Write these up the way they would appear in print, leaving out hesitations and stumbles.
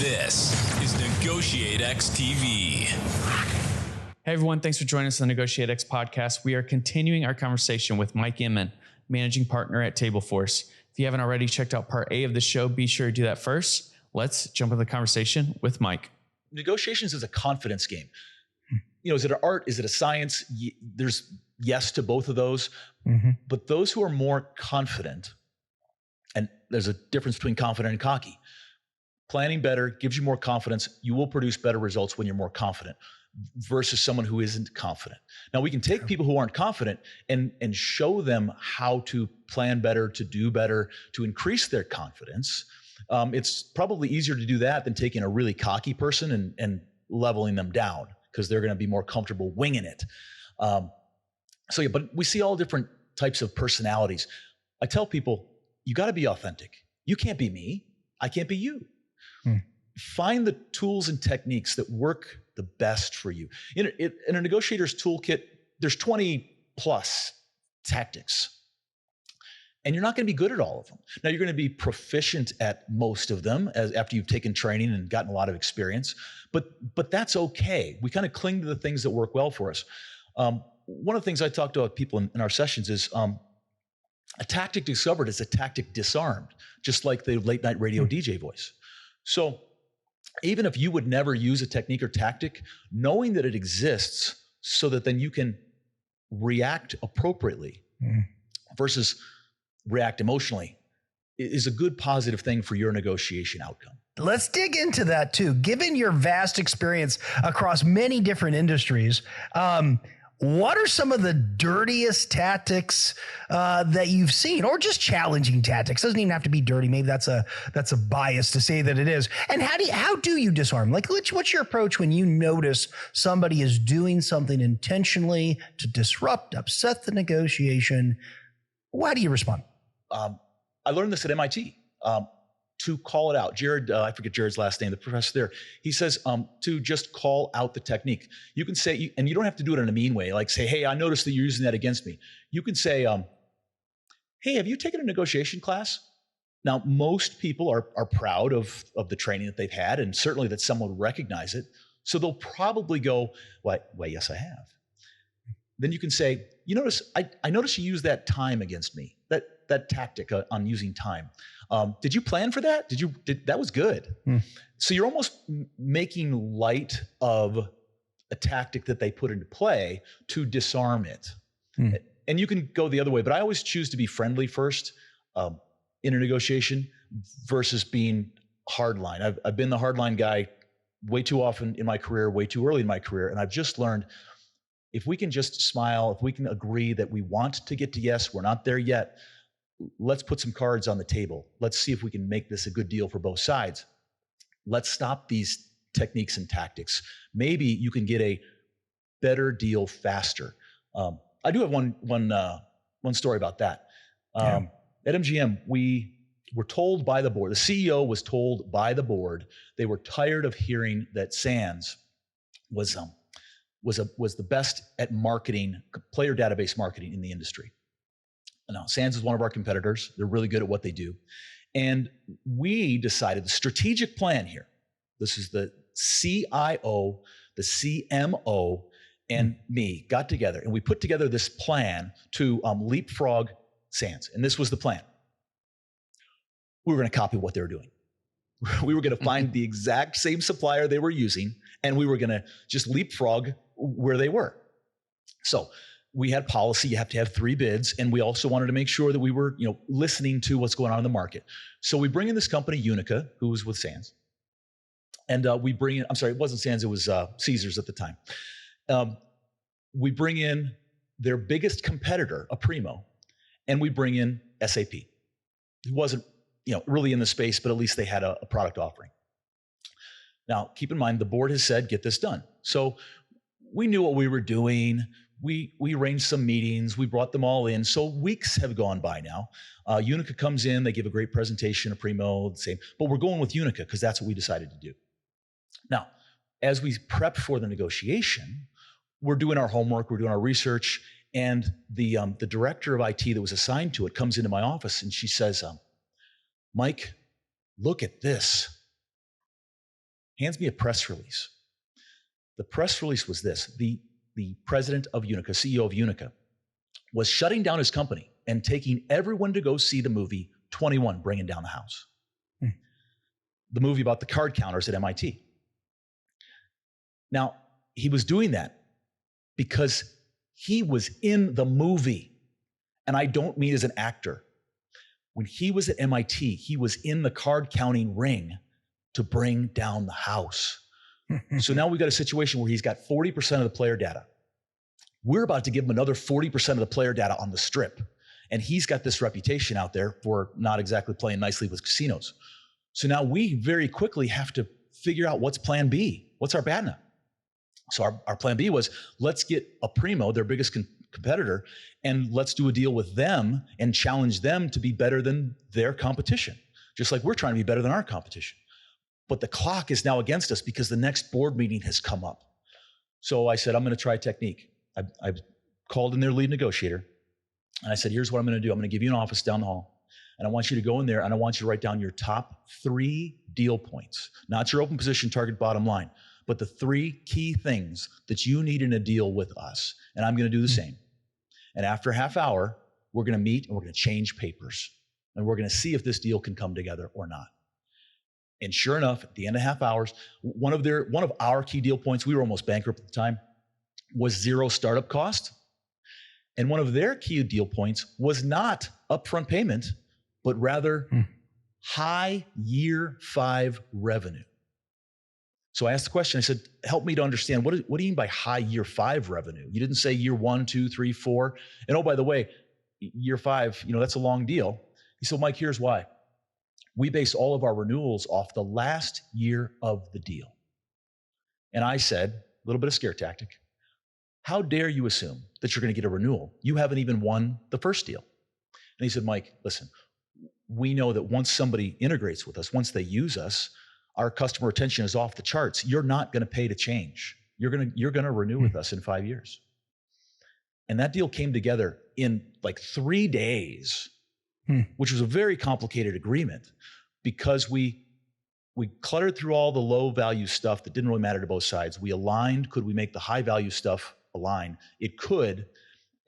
This is NEGOTIATEx TV. Hey everyone, thanks for joining us on the NEGOTIATEx podcast. We are continuing our conversation with Mike Inman, managing partner at Tableforce. If you haven't already checked out part A of the show, be sure to do that first. Let's jump into the conversation with Mike. Negotiations is a confidence game. Is it an art? Is it a science? There's yes to both of those. But those who are more confident, and there's a difference between confident and cocky. Planning better gives you more confidence. You will produce better results when you're more confident versus someone who isn't confident. Now, we can take people who aren't confident and show them how to plan better, to do better, to increase their confidence. It's probably easier to do that than taking a really cocky person and leveling them down because they're going to be more comfortable winging it. But we see all different types of personalities. I tell people, you got to be authentic. You can't be me. I can't be you. Find the tools and techniques that work the best for you. In a negotiator's toolkit, there's 20 plus tactics. And you're not going to be good at all of them. Now, you're going to be proficient at most of them after you've taken training and gotten a lot of experience. But that's okay. We kind of cling to the things that work well for us. One of the things I talk to people in our sessions is a tactic discovered is a tactic disarmed, just like the late night radio DJ voice. So even if you would never use a technique or tactic, knowing that it exists so that then you can react appropriately versus react emotionally is a good positive thing for your negotiation outcome. Let's dig into that too. Given your vast experience across many different industries, what are some of the dirtiest tactics that you've seen, or just challenging tactics? Doesn't even have to be dirty. Maybe that's a bias to say that it is. And how do you disarm? Like, what's your approach when you notice somebody is doing something intentionally to disrupt, upset the negotiation? How do you respond? I learned this at MIT. To call it out. Jared, I forget Jared's last name, the professor there, he says to just call out the technique. You can say, and you don't have to do it in a mean way, like say, hey, I noticed that you're using that against me. You can say, hey, have you taken a negotiation class? Now, most people are proud of the training that they've had, and certainly that someone would recognize it. So they'll probably go, well, yes, I have. Then you can say, I noticed you used that time against me, that tactic on using time. Did you plan for that? That was good. So you're almost making light of a tactic that they put into play to disarm it. And you can go the other way, but I always choose to be friendly first in a negotiation versus being hardline. I've been the hardline guy way too often in my career, way too early in my career. And I've just learned, if we can just smile, if we can agree that we want to get to yes, we're not there yet, let's put some cards on the table. Let's see if we can make this a good deal for both sides. Let's stop these techniques and tactics. Maybe you can get a better deal faster. I do have one story about that. At MGM, we were told by the board, the CEO was told by the board, they were tired of hearing that Sands was the best at marketing, player database marketing in the industry. Now, Sands is one of our competitors. They're really good at what they do. And we decided the strategic plan here, this is the CIO, the CMO, and me got together, and we put together this plan to leapfrog Sands. And this was the plan. We were going to copy what they were doing. We were going to find the exact same supplier they were using, and we were going to just leapfrog where they were. So we had policy, you have to have 3 bids, and we also wanted to make sure that we were, listening to what's going on in the market. So we bring in this company, Unica, who was with Sands. And we bring in, I'm sorry, it wasn't Sands, it was Caesars at the time. We bring in their biggest competitor, a Primo, and we bring in SAP. It wasn't, really in the space, but at least they had a product offering. Now, keep in mind, the board has said, get this done. So we knew what we were doing. We arranged some meetings. We brought them all in. So weeks have gone by now. Unica comes in. They give a great presentation, a Primo, the same. But we're going with Unica because that's what we decided to do. Now, as we prep for the negotiation, we're doing our homework. We're doing our research. And the director of IT that was assigned to it comes into my office and she says, Mike, look at this. hands me a press release. The press release was this: the president of Unica, CEO of Unica, was shutting down his company and taking everyone to go see the movie 21, Bringing Down the House. The movie about the card counters at MIT. Now, he was doing that because he was in the movie. And I don't mean as an actor. When he was at MIT, he was in the card counting ring to bring down the house. So now we've got a situation where he's got 40% of the player data. We're about to give him another 40% of the player data on the strip. And he's got this reputation out there for not exactly playing nicely with casinos. So now we very quickly have to figure out what's plan B. What's our BATNA? So our plan B was, let's get a Primo, their biggest competitor, and let's do a deal with them and challenge them to be better than their competition, just like we're trying to be better than our competition. But the clock is now against us because the next board meeting has come up. So I said, I'm going to try a technique. I called in their lead negotiator, and I said, here's what I'm going to do. I'm going to give you an office down the hall. And I want you to go in there and I want you to write down your top 3 deal points, not your open position target bottom line, but the 3 key things that you need in a deal with us. And I'm going to do the same. And after a half hour, we're going to meet and we're going to change papers. And we're going to see if this deal can come together or not. And sure enough, at the end of half hours, one of our key deal points, we were almost bankrupt at the time, was 0 startup cost. And one of their key deal points was not upfront payment, but rather high year 5 revenue. So I asked the question, I said, help me to understand, what do you mean by high year 5 revenue? You didn't say year 1, 2, 3, 4. And oh, by the way, year 5, that's a long deal. He said, Mike, here's why. We base all of our renewals off the last year of the deal. And I said, a little bit of scare tactic, how dare you assume that you're going to get a renewal? You haven't even won the first deal. And he said, Mike, listen, we know that once somebody integrates with us, once they use us, our customer retention is off the charts. You're not going to pay to change. You're going to renew with us in 5 years. And that deal came together in like 3 days, which was a very complicated agreement because we cluttered through all the low value stuff that didn't really matter to both sides. We aligned. Could we make the high value stuff align? It could.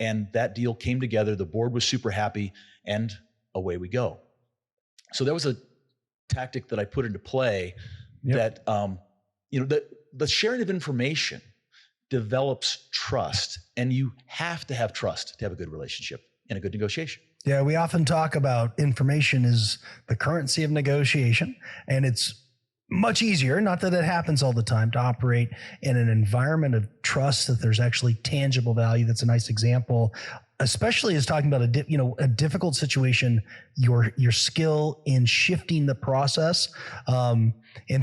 And that deal came together. The board was super happy, and away we go. So there was a tactic that I put into play that, the sharing of information develops trust, and you have to have trust to have a good relationship and a good negotiation. Yeah, we often talk about information is the currency of negotiation, and it's much easier, not that it happens all the time, to operate in an environment of trust that there's actually tangible value. That's a nice example, especially as talking about a difficult situation, your skill in shifting the process, and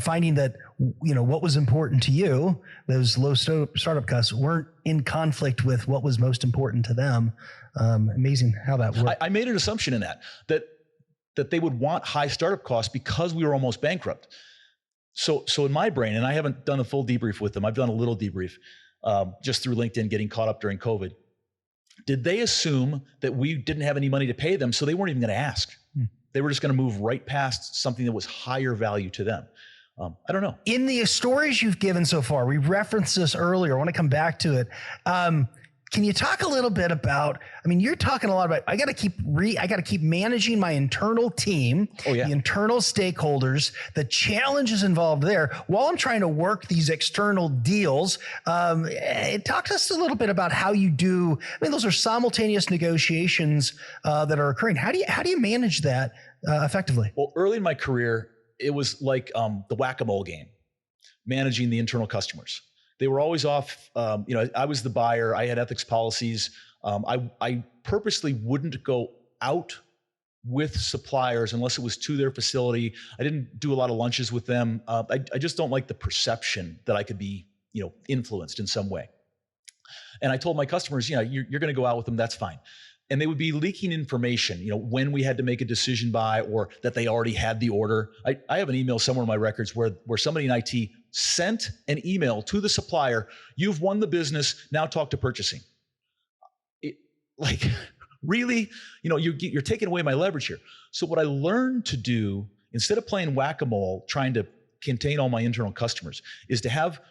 finding that, what was important to you, those low startup costs, weren't in conflict with what was most important to them. Amazing how that worked. I made an assumption in that they would want high startup costs because we were almost bankrupt. So in my brain, and I haven't done a full debrief with them, I've done a little debrief just through LinkedIn, getting caught up during COVID. Did they assume that we didn't have any money to pay them, so they weren't even going to ask? They were just going to move right past something that was higher value to them. I don't know. In the stories you've given so far, we referenced this earlier. I want to come back to it. Can you talk a little bit about, you're talking a lot about, I got to keep managing my internal team, the internal stakeholders, the challenges involved there while I'm trying to work these external deals. Talk to us a little bit about how you do, those are simultaneous negotiations that are occurring. How do you manage that effectively? Well, early in my career, it was like the whack-a-mole game, managing the internal customers. They were always off. I was the buyer. I had ethics policies. I purposely wouldn't go out with suppliers unless it was to their facility. I didn't do a lot of lunches with them. I just don't like the perception that I could be, influenced in some way. And I told my customers, you're going to go out with them. That's fine. And they would be leaking information, when we had to make a decision by, or that they already had the order. I have an email somewhere in my records where somebody in IT sent an email to the supplier, you've won the business, now talk to purchasing. Really, you're taking away my leverage here. So what I learned to do, instead of playing whack-a-mole, trying to contain all my internal customers is to have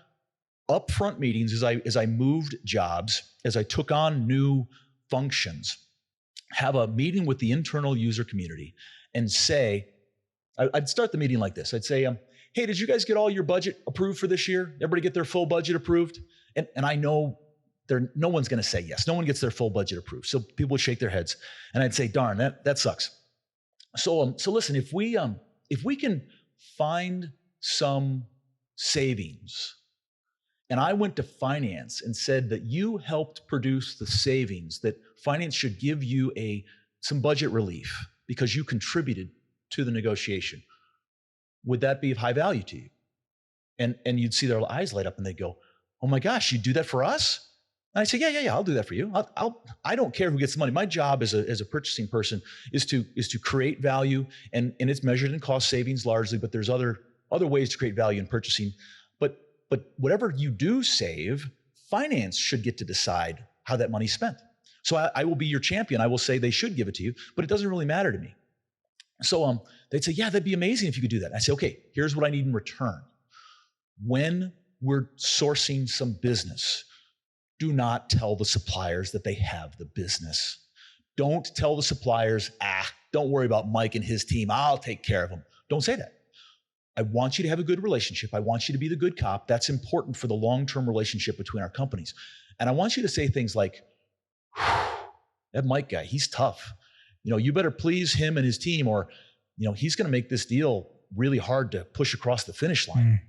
upfront meetings as I moved jobs, as I took on new functions, have a meeting with the internal user community and say, I'd start the meeting like this. I'd say, hey, did you guys get all your budget approved for this year? Everybody get their full budget approved? And I know no one's going to say yes. No one gets their full budget approved. So people would shake their heads. And I'd say, darn, that sucks. So listen, if we can find some savings, and I went to finance and said that you helped produce the savings, that finance should give you some budget relief because you contributed to the negotiation, would that be of high value to you? And you'd see their eyes light up and they'd go, oh my gosh, you'd do that for us? And I say, yeah, I'll do that for you. I don't care who gets the money. My job as a purchasing person is to create value, and it's measured in cost savings largely, but there's other ways to create value in purchasing. But whatever you do save, finance should get to decide how that money's spent. So I will be your champion. I will say they should give it to you, but it doesn't really matter to me. So they'd say, yeah, that'd be amazing if you could do that. And I say, okay, here's what I need in return. When we're sourcing some business, do not tell the suppliers that they have the business. Don't tell the suppliers, don't worry about Mike and his team. I'll take care of them. Don't say that. I want you to have a good relationship. I want you to be the good cop. That's important for the long-term relationship between our companies. And I want you to say things like, that Mike guy, he's tough. You better please him and his team, or, he's going to make this deal really hard to push across the finish line.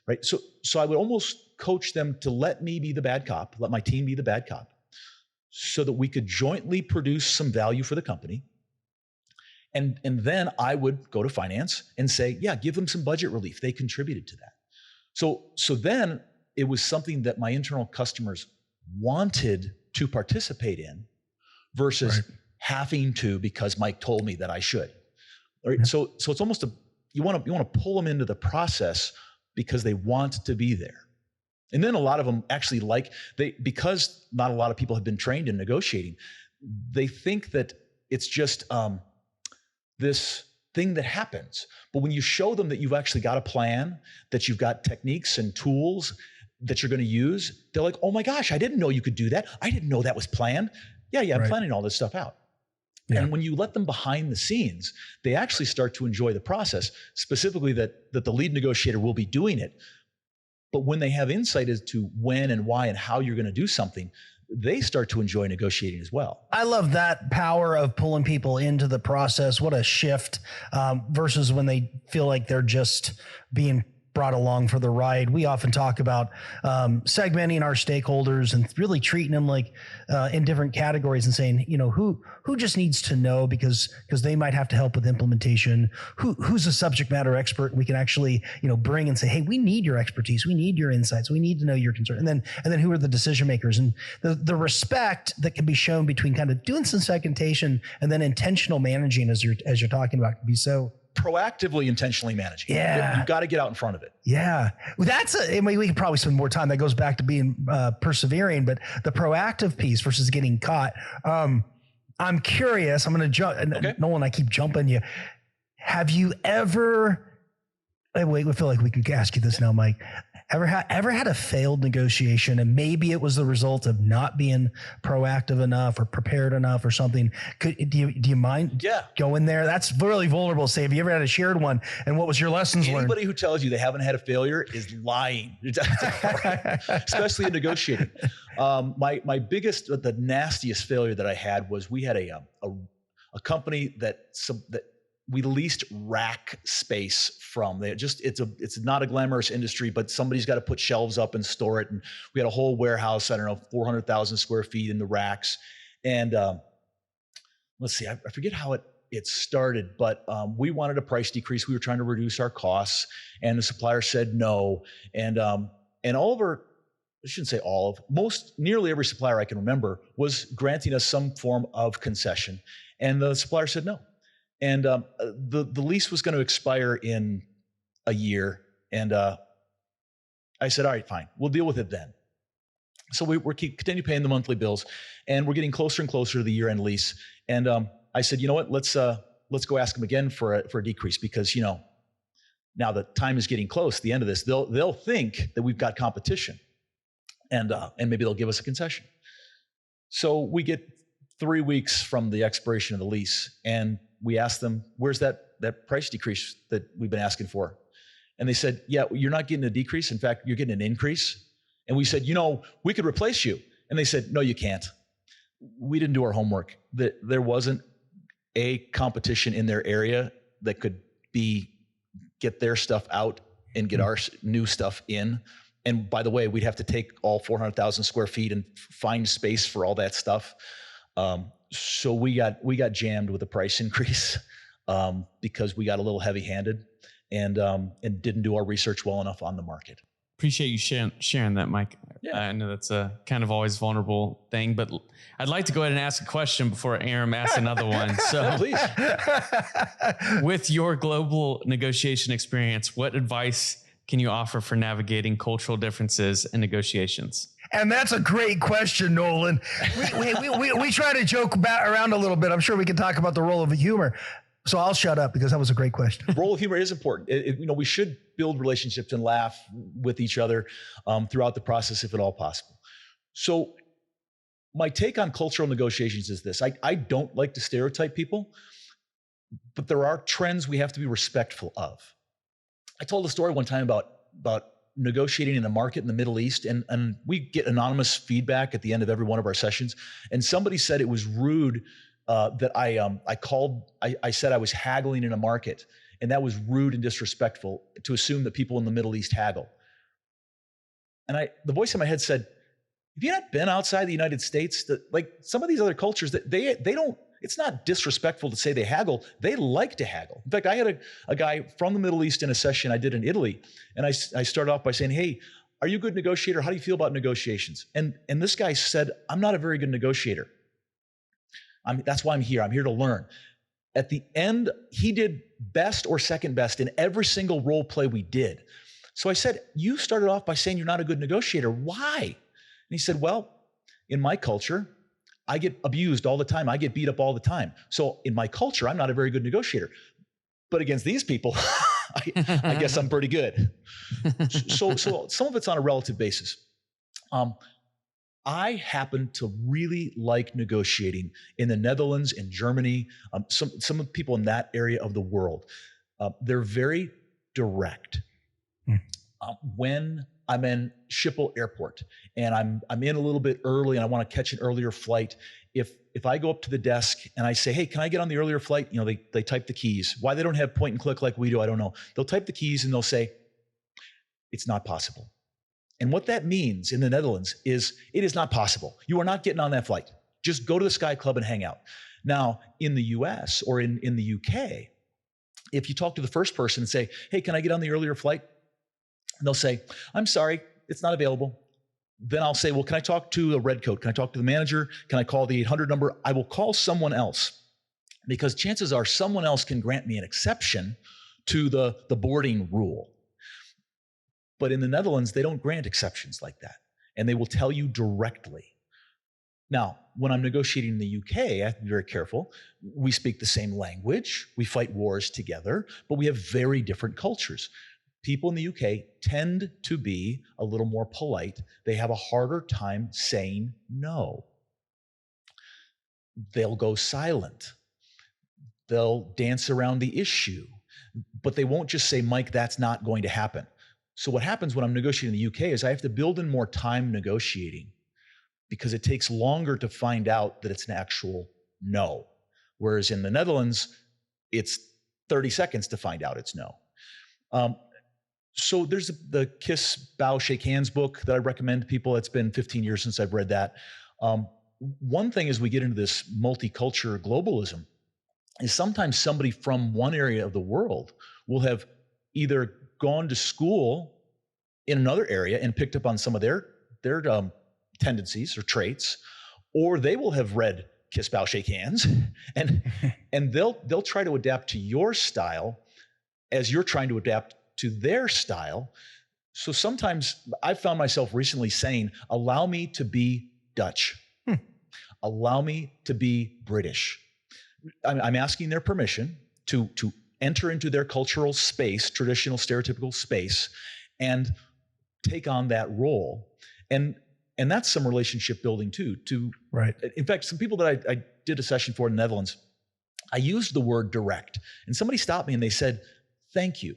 Right? So I would almost coach them to let me be the bad cop, let my team be the bad cop, so that we could jointly produce some value for the company. And then I would go to finance and say, yeah, give them some budget relief. They contributed to that. So then it was something that my internal customers wanted to participate in versus having to because Mike told me that I should. All right? Yeah. So it's almost you want to pull them into the process because they want to be there. And then a lot of them actually because not a lot of people have been trained in negotiating, they think that it's just this thing that happens. But when you show them that you've actually got a plan, that you've got techniques and tools that you're going to use, they're like, oh my gosh, I didn't know you could do that. I didn't know that was planned. Yeah, I'm planning all this stuff out. Yeah. And when you let them behind the scenes, they actually start to enjoy the process, specifically that the lead negotiator will be doing it. But when they have insight as to when and why and how you're going to do something, they start to enjoy negotiating as well. I love that power of pulling people into the process. What a shift versus when they feel like they're just being brought along for the ride. We often talk about segmenting our stakeholders and really treating them like in different categories and saying, who just needs to know because they might have to help with implementation. Who's a subject matter expert we can actually bring and say, hey, we need your expertise, we need your insights, we need to know your concern. And then who are the decision makers, and the respect that can be shown between kind of doing some segmentation and then intentional managing as you're talking about can be so. Proactively, intentionally managing. Yeah. You've got to get out in front of it. Yeah. We could probably spend more time. That goes back to being persevering, but the proactive piece versus getting caught. I'm curious. I'm going to jump. Okay. Nolan, I keep jumping you. Have you ever, we feel like we can ask you this now, Mike. Ever had a failed negotiation, and maybe it was the result of not being proactive enough or prepared enough or something? Do you mind going there? That's really vulnerable. Say, have you ever had a shared one, and what was your lessons learned? Anybody who tells you they haven't had a failure is lying, especially in negotiating. My biggest, the nastiest failure that I had was we had a company that we leased rack space from. It's not a glamorous industry, but somebody's got to put shelves up and store it. And we had a whole warehouse, 400,000 square feet in the racks. And let's see, I forget how it started, but we wanted a price decrease. We were trying to reduce our costs, and the supplier said no. And all of our, I shouldn't say all of, nearly every supplier I can remember was granting us some form of concession. And the supplier said no. And the lease was going to expire in a year. And I said, all right, fine. We'll deal with it then. So we're continue paying the monthly bills, and we're getting closer and closer to the year-end lease. And I said, you know what? Let's go ask them again for a decrease, because now Now the time is getting close. At the end of this, they'll think that we've got competition, and maybe they'll give us a concession. So we get 3 weeks from the expiration of the lease, and we ask them, "Where's that price decrease that we've been asking for?" And they said, "Yeah, you're not getting a decrease. In fact, you're getting an increase." And we said, "We could replace you." And they said, "No, you can't." We didn't do our homework. There wasn't a competition in their area that could get their stuff out and get our new stuff in. And by the way, we'd have to take all 400,000 square feet and find space for all that stuff. So we got jammed with a price increase because we got a little heavy-handed and didn't do our research well enough on the market. Appreciate you sharing that, Mike. Yeah. I know that's a kind of always vulnerable thing, but I'd like to go ahead and ask a question before Aram asks another one. So Please. With your global negotiation experience, what advice can you offer for navigating cultural differences in negotiations? And that's a great question, Nolan. We try to joke around a little bit. I'm sure we can talk about the role of humor. So I'll shut up because that was a great question. The role of humor is important. We should build relationships and laugh with each other throughout the process, if at all possible. So my take on cultural negotiations is this. I don't like to stereotype people, but there are trends we have to be respectful of. I told a story one time about negotiating in a market in the Middle East, and we get anonymous feedback at the end of every one of our sessions. And somebody said it was rude that I said I was haggling in a market, and that was rude and disrespectful to assume that people in the Middle East haggle. And the voice in my head said, "Have you not been outside the United States? Like some of these other cultures, that they don't. It's not disrespectful to say they haggle. They like to haggle. In fact, I had a guy from the Middle East in a session I did in Italy, and I started off by saying, 'Hey, are you a good negotiator? How do you feel about negotiations?' And this guy said, 'I'm not a very good negotiator. That's why I'm here. I'm here to learn.' At the end, he did best or second best in every single role play we did. So I said, 'You started off by saying you're not a good negotiator. Why?' And he said, 'Well, in my culture, I get abused all the time. I get beat up all the time. So in my culture, I'm not a very good negotiator. But against these people, I guess I'm pretty good.' So some of it's on a relative basis. I happen to really like negotiating in the Netherlands, in Germany, some of the people in that area of the world. They're very direct. When I'm in Schiphol Airport and I'm in a little bit early and I want to catch an earlier flight, if I go up to the desk and I say, 'Hey, can I get on the earlier flight?' They type the keys. Why they don't have point and click like we do, I don't know. They'll type the keys and they'll say, 'It's not possible.' And what that means in the Netherlands is it is not possible. You are not getting on that flight. Just go to the Sky Club and hang out. Now, in the US or in the UK, if you talk to the first person and say, 'Hey, can I get on the earlier flight?' And they'll say, 'I'm sorry, it's not available.' Then I'll say, 'Well, can I talk to a red coat? Can I talk to the manager? Can I call the 800 number?' I will call someone else because chances are someone else can grant me an exception to the boarding rule. But in the Netherlands, they don't grant exceptions like that. And they will tell you directly. Now, when I'm negotiating in the UK, I have to be very careful. We speak the same language. We fight wars together, but we have very different cultures. People in the UK tend to be a little more polite. They have a harder time saying no. They'll go silent. They'll dance around the issue, but they won't just say, 'Mike, that's not going to happen.' So what happens when I'm negotiating in the UK is I have to build in more time negotiating because it takes longer to find out that it's an actual no. Whereas in the Netherlands, it's 30 seconds to find out it's no. So there's the Kiss, Bow, Shake Hands book that I recommend to people. It's been 15 years since I've read that. One thing as we get into this multicultural globalism is sometimes somebody from one area of the world will have either gone to school in another area and picked up on some of their tendencies or traits, or they will have read Kiss, Bow, Shake Hands, and they'll try to adapt to your style as you're trying to adapt to their style. So sometimes I've found myself recently saying, "Allow me to be Dutch. Allow me to be British." I'm asking their permission to enter into their cultural space, traditional stereotypical space, and take on that role. And that's some relationship building too. Right. In fact, some people that I did a session for in the Netherlands, I used the word direct, and somebody stopped me and they said, "Thank you.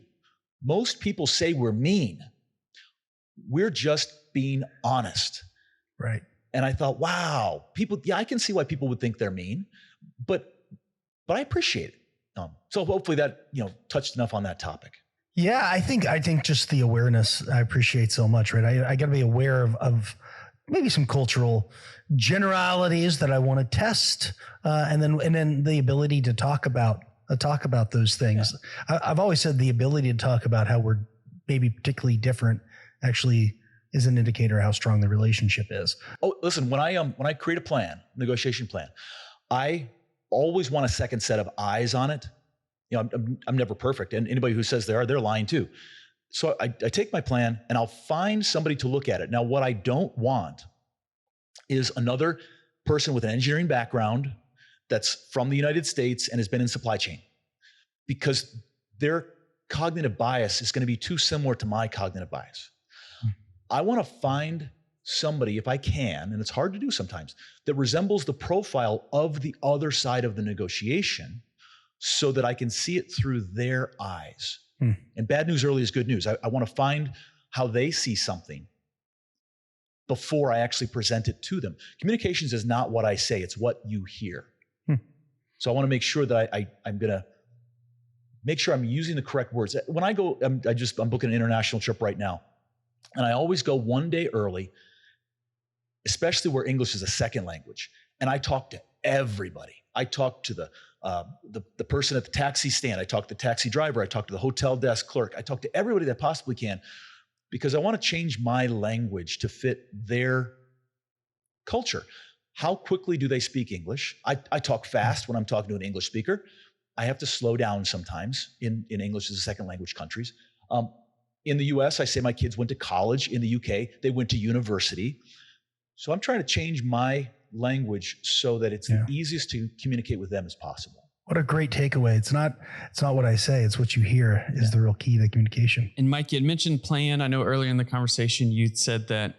Most people say we're mean. We're just being honest." Right. And I thought, wow, I can see why people would think they're mean, but I appreciate it. So hopefully that, touched enough on that topic. Yeah, I think just the awareness I appreciate so much, right? I got to be aware of maybe some cultural generalities that I want to test, and then the ability to talk about those things. Yeah. I've always said the ability to talk about how we're maybe particularly different actually is an indicator of how strong the relationship is. Oh, listen, when I create a plan, negotiation plan, I always want a second set of eyes on it. I'm never perfect, and anybody who says they're lying too. So I take my plan and I'll find somebody to look at it. Now, what I don't want is another person with an engineering background that's from the United States and has been in supply chain, because their cognitive bias is going to be too similar to my cognitive bias. I want to find somebody, if I can, and it's hard to do sometimes, that resembles the profile of the other side of the negotiation so that I can see it through their eyes. And bad news early is good news. I want to find how they see something before I actually present it to them. Communications is not what I say, it's what you hear. So I want to make sure that I'm going to make sure I'm using the correct words. When I go, I'm booking an international trip right now. And I always go one day early, especially where English is a second language. And I talk to everybody. I talk to the person at the taxi stand. I talk to the taxi driver. I talk to the hotel desk clerk. I talk to everybody that possibly can, because I want to change my language to fit their culture. How quickly do they speak English? I talk fast when I'm talking to an English speaker. I have to slow down sometimes in English as a second language countries. In the US, I say my kids went to college. In the UK, they went to university. So I'm trying to change my language so that it's the easiest to communicate with them as possible. What a great takeaway. It's not what I say, it's what you hear is the real key to communication. And Mike, you had mentioned plan. I know earlier in the conversation, you said that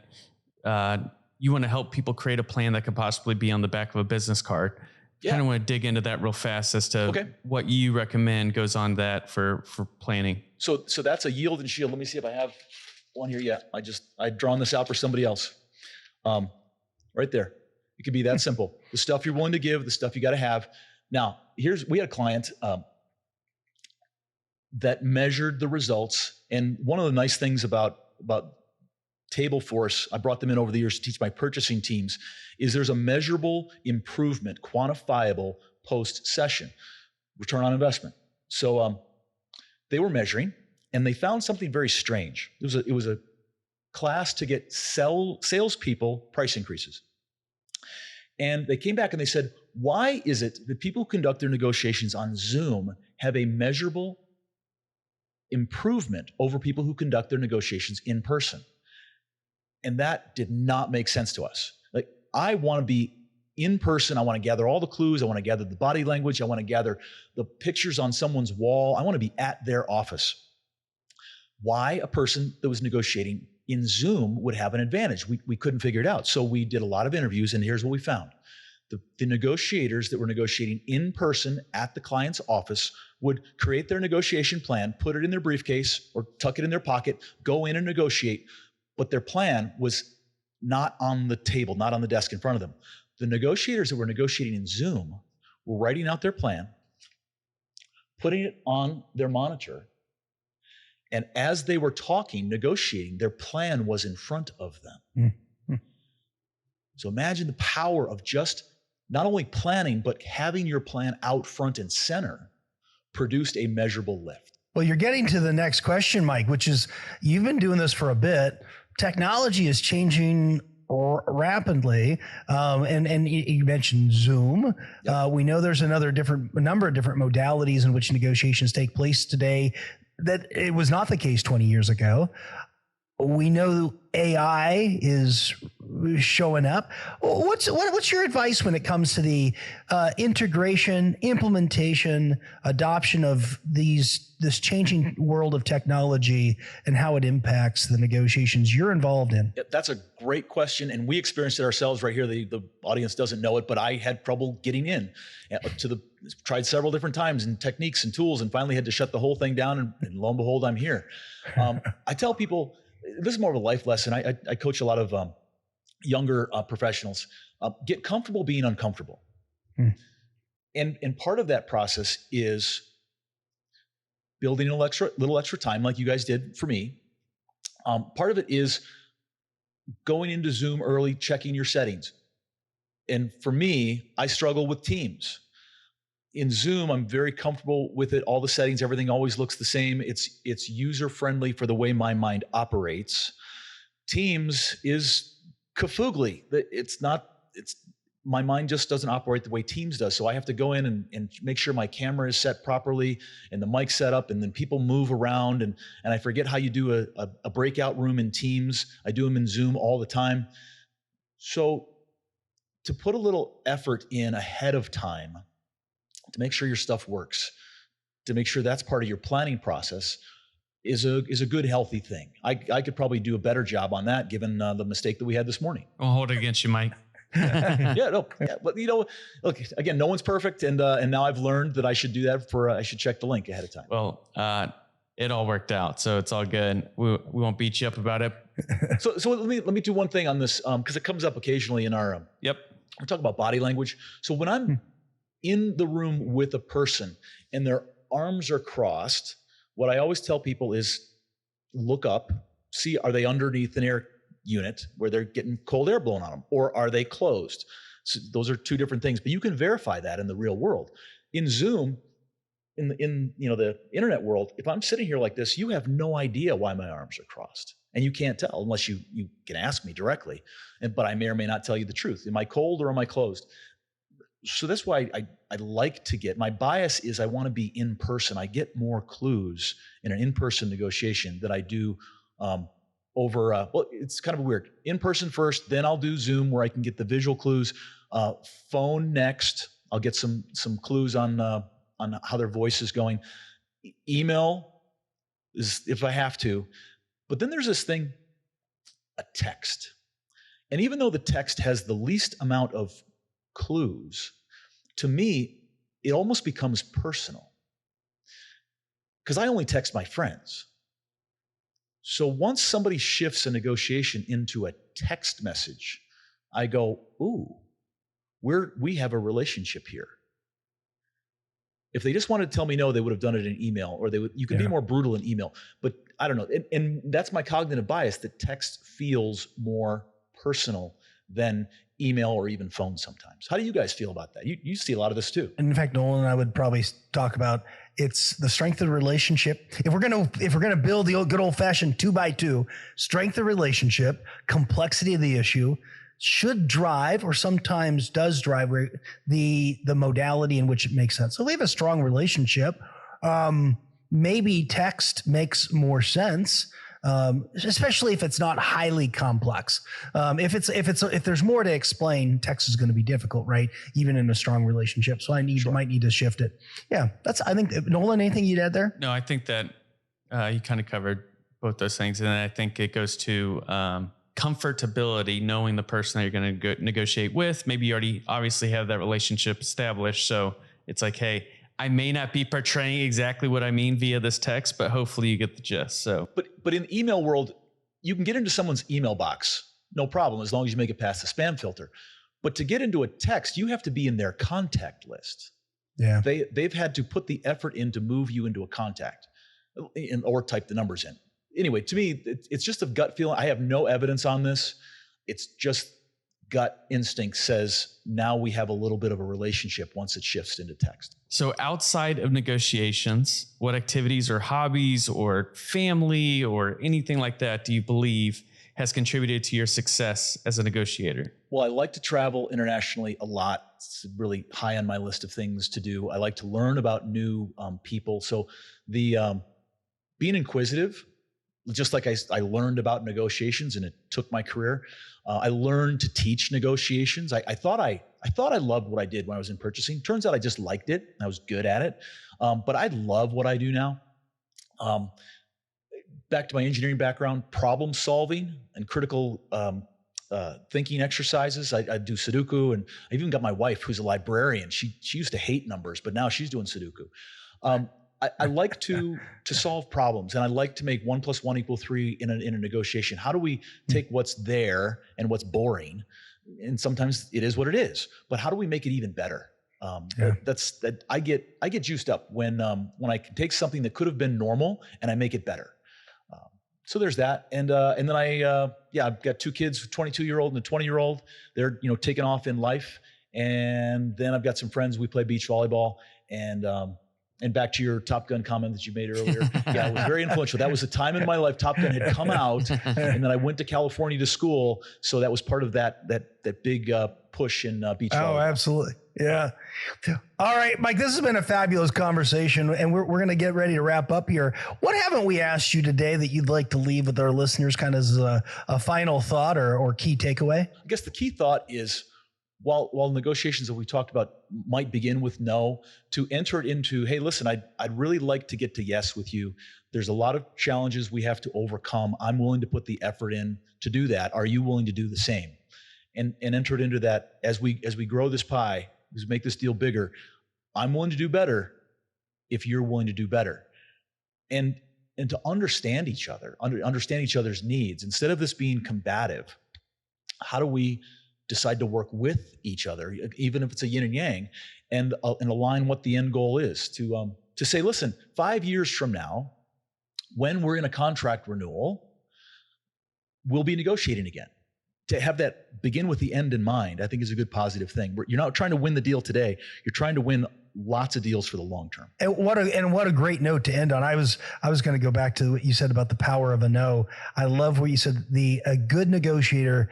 you want to help people create a plan that could possibly be on the back of a business card. Kind of want to dig into that real fast as to what you recommend goes on that for planning. So that's a yield and shield. Let me see if I have one here. Yeah, I'd drawn this out for somebody else. Right there. It could be that simple. The stuff you're willing to give, the stuff you got to have. Now, we had a client that measured the results. And one of the nice things about Table Force, I brought them in over the years to teach my purchasing teams, is there's a measurable improvement, quantifiable post-session, return on investment. So they were measuring, and they found something very strange. It was a class to get salespeople price increases. And they came back and they said, why is it that people who conduct their negotiations on Zoom have a measurable improvement over people who conduct their negotiations in person? And that did not make sense to us. Like, I want to be in person. I want to gather all the clues. I want to gather the body language. I want to gather the pictures on someone's wall. I want to be at their office. Why a person that was negotiating in Zoom would have an advantage? We couldn't figure it out. So we did a lot of interviews, and here's what we found. The negotiators that were negotiating in person at the client's office would create their negotiation plan, put it in their briefcase or tuck it in their pocket, go in and negotiate. But their plan was not on the table, not on the desk in front of them. The negotiators that were negotiating in Zoom were writing out their plan, putting it on their monitor, and as they were talking, negotiating, their plan was in front of them. Mm-hmm. So imagine the power of just not only planning, but having your plan out front and center produced a measurable lift. Well, you're getting to the next question, Mike, which is, you've been doing this for a bit. Technology is changing rapidly. And you mentioned Zoom. Yep. We know there's a number of different modalities in which negotiations take place today that it was not the case 20 years ago. We know AI is showing up. What's your advice when it comes to the integration, implementation, adoption of this changing world of technology and how it impacts the negotiations you're involved in? That's a great question, and we experienced it ourselves right here. The audience doesn't know it, but I had trouble getting in tried several different times and techniques and tools, and finally had to shut the whole thing down, and lo and behold, I'm here. I tell people, this is more of a life lesson. I coach a lot of younger professionals. Get comfortable being uncomfortable. And part of that process is building a little extra time like you guys did for me. Part of it is going into Zoom early, checking your settings. And for me, I struggle with Teams. In Zoom, I'm very comfortable with it. All the settings, everything always looks the same. It's user-friendly for the way my mind operates. Teams is kafugly. My mind just doesn't operate the way Teams does. So I have to go in and make sure my camera is set properly and the mic set up, and then people move around, and I forget how you do a breakout room in Teams. I do them in Zoom all the time. So to put a little effort in ahead of time to make sure your stuff works, to make sure that's part of your planning process is a good, healthy thing. I could probably do a better job on that given the mistake that we had this morning. I'll hold it against you, Mike. But look, again, no one's perfect, and now I've learned that I should do that I should check the link ahead of time. Well, it all worked out, so it's all good. We won't beat you up about it. So let me do one thing on this, because it comes up occasionally in our Yep. we talk about body language. So when I'm in the room with a person and their arms are crossed, what I always tell people is look up, see, are they underneath an air unit where they're getting cold air blown on them, or are they closed? So those are two different things, but you can verify that in the real world. In Zoom, in the internet world, if I'm sitting here like this, you have no idea why my arms are crossed. And you can't tell unless you can ask me directly. But I may or may not tell you the truth. Am I cold or am I closed? So that's why I like to my bias is I want to be in person. I get more clues in an in-person negotiation that I do over, it's kind of weird. In person first, then I'll do Zoom where I can get the visual clues. Phone next, I'll get some clues on how their voice is going. Email is if I have to. But then there's this thing, a text. And even though the text has the least amount of clues, to me, it almost becomes personal. Because I only text my friends. So once somebody shifts a negotiation into a text message, I go, ooh, we have a relationship here. If they just wanted to tell me no, they would have done it in email, or you could be more brutal in email. But I don't know. And that's my cognitive bias, that text feels more personal than email or even phone sometimes. How do you guys feel about that? You see a lot of this too. And in fact, Nolan and I would probably talk about it's the strength of the relationship. If we're gonna build the good old fashioned 2x2, strength of relationship, complexity of the issue should drive, or sometimes does drive, the modality in which it makes sense. So if we have a strong relationship, maybe text makes more sense. Especially if it's not highly complex. If there's more to explain, text is going to be difficult, right? Even in a strong relationship. So might need to shift it. Yeah, I think, Nolan, anything you'd add there? No, I think that you kind of covered both those things. And I think it goes to comfortability, knowing the person that you're going to negotiate with. Maybe you already obviously have that relationship established. So it's like, hey, I may not be portraying exactly what I mean via this text, but hopefully you get the gist. So, but in the email world, you can get into someone's email box, no problem, as long as you make it past the spam filter. But to get into a text, you have to be in their contact list. Yeah, they've had to put the effort in to move you into a contact, or type the numbers in. Anyway, to me, it's just a gut feeling. I have no evidence on this. It's just gut instinct says now we have a little bit of a relationship once it shifts into text. So outside of negotiations, what activities or hobbies or family or anything like that do you believe has contributed to your success as a negotiator? Well, I like to travel internationally a lot. It's really high on my list of things to do. I like to learn about new people. So the being inquisitive just like I learned about negotiations and it took my career. I learned to teach negotiations. I thought I loved what I did when I was in purchasing. Turns out I just liked it. I was good at it. But I love what I do now. Back to my engineering background, problem solving and critical thinking exercises. I do Sudoku, and I even got my wife, who's a librarian. She used to hate numbers, but now she's doing Sudoku. I like to solve problems, and I like to make 1 + 1 = 3 in a negotiation. How do we take what's there and what's boring, and sometimes it is what it is, but how do we make it even better? I get juiced up when I can take something that could have been normal and I make it better. So there's that, and then I've got 2 kids, a 22-year-old and a 20-year-old. They're taking off in life, and then I've got some friends. We play beach volleyball, and back to your Top Gun comment that you made earlier. Yeah, it was very influential. That was a time in my life Top Gun had come out, and then I went to California to school, so that was part of that big push in beach volleyball. Oh, absolutely. Yeah. All right, Mike, this has been a fabulous conversation, and we're going to get ready to wrap up here. What haven't we asked you today that you'd like to leave with our listeners kind of as a final thought or key takeaway? I guess the key thought is, while negotiations that we talked about might begin with no, to enter it into, hey, listen, I'd really like to get to yes with you. There's a lot of challenges we have to overcome. I'm willing to put the effort in to do that. Are you willing to do the same? And enter it into that as we grow this pie, as we make this deal bigger. I'm willing to do better if you're willing to do better. And to understand each other, understand each other's needs. Instead of this being combative, how do we decide to work with each other, even if it's a yin and yang, and align what the end goal is, to say, listen, 5 years from now, when we're in a contract renewal, we'll be negotiating again. To have that begin with the end in mind, I think is a good positive thing. You're not trying to win the deal today. You're trying to win lots of deals for the long term. And what a great note to end on. I was going to go back to what you said about the power of a no. I love what you said. A good negotiator,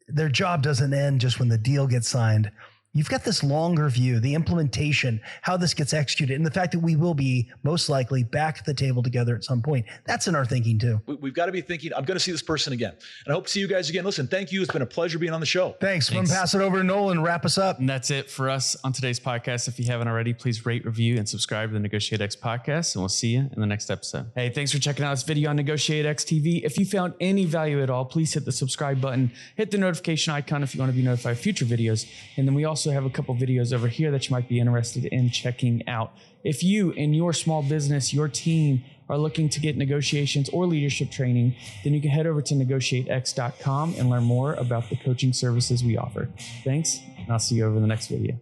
their job doesn't end just when the deal gets signed. You've got this longer view, the implementation, how this gets executed, and the fact that we will be most likely back at the table together at some point. That's in our thinking too. We've got to be thinking, I'm going to see this person again. And I hope to see you guys again. Listen, thank you. It's been a pleasure being on the show. Thanks. I'm going to pass it over to Nolan and wrap us up. And that's it for us on today's podcast. If you haven't already, please rate, review, and subscribe to the NEGOTIATEx podcast, and we'll see you in the next episode. Hey, thanks for checking out this video on NEGOTIATEx TV. If you found any value at all, please hit the subscribe button, hit the notification icon if you want to be notified of future videos. And then we also have a couple videos over here that you might be interested in checking out. If you and your small business, your team are looking to get negotiations or leadership training, then you can head over to NEGOTIATEx.com and learn more about the coaching services we offer. Thanks, and I'll see you over in the next video.